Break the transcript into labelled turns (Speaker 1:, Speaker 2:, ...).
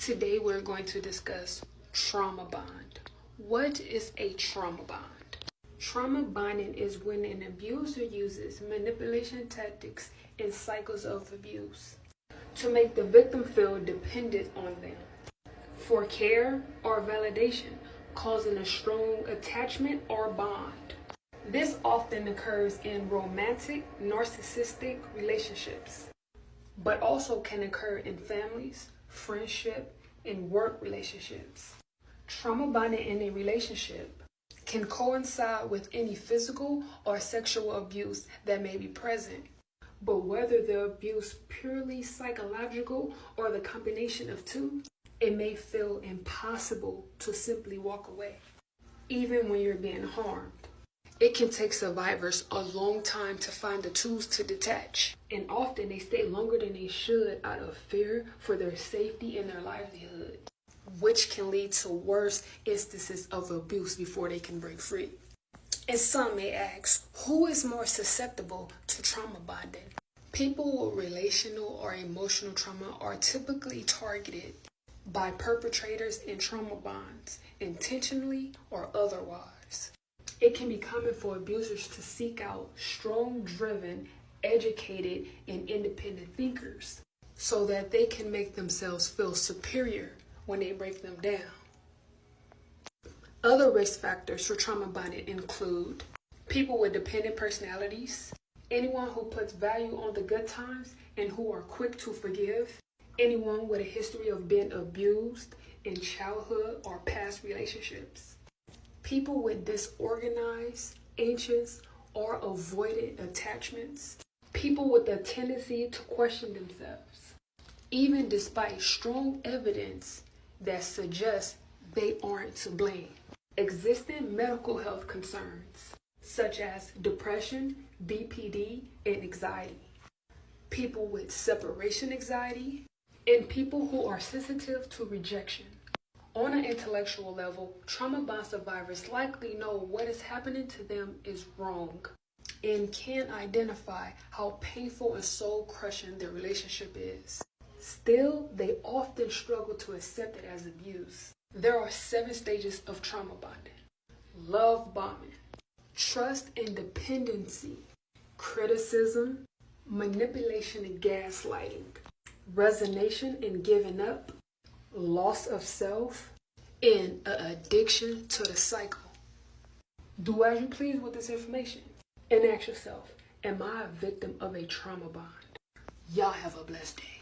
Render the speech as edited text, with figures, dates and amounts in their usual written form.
Speaker 1: Today we're going to discuss trauma bond. What is a trauma bond? Trauma bonding is when an abuser uses manipulation tactics and cycles of abuse to make the victim feel dependent on them for care or validation, causing a strong attachment or bond. This often occurs in romantic, narcissistic relationships, but also can occur in families, friendship, and work relationships. Trauma bonding in a relationship can coincide with any physical or sexual abuse that may be present. But whether the abuse purely psychological or the combination of two, it may feel impossible to simply walk away, even when you're being harmed. It can take survivors a long time to find the tools to detach, and often they stay longer than they should out of fear for their safety and their livelihood, which can lead to worse instances of abuse before they can break free. And some may ask, who is more susceptible to trauma bonding? People with relational or emotional trauma are typically targeted by perpetrators in trauma bonds, intentionally or otherwise. It can be common for abusers to seek out strong, driven, educated, and independent thinkers so that they can make themselves feel superior when they break them down. Other risk factors for trauma bonding include people with dependent personalities, anyone who puts value on the good times and who are quick to forgive, anyone with a history of being abused in childhood or past relationships, people with disorganized, anxious, or avoidant attachments, people with a tendency to question themselves, even despite strong evidence that suggests they aren't to blame. Existing medical health concerns, such as depression, BPD, and anxiety, people with separation anxiety, and people who are sensitive to rejection. On an intellectual level, trauma bond survivors likely know what is happening to them is wrong and can identify how painful and soul-crushing their relationship is. Still, they often struggle to accept it as abuse. There are 7 stages of trauma bonding: love bombing, trust and dependency, criticism, manipulation and gaslighting, resignation and giving up, loss of self, and an addiction to the cycle. Do as you please with this information and ask yourself, am I a victim of a trauma bond? Y'all have a blessed day.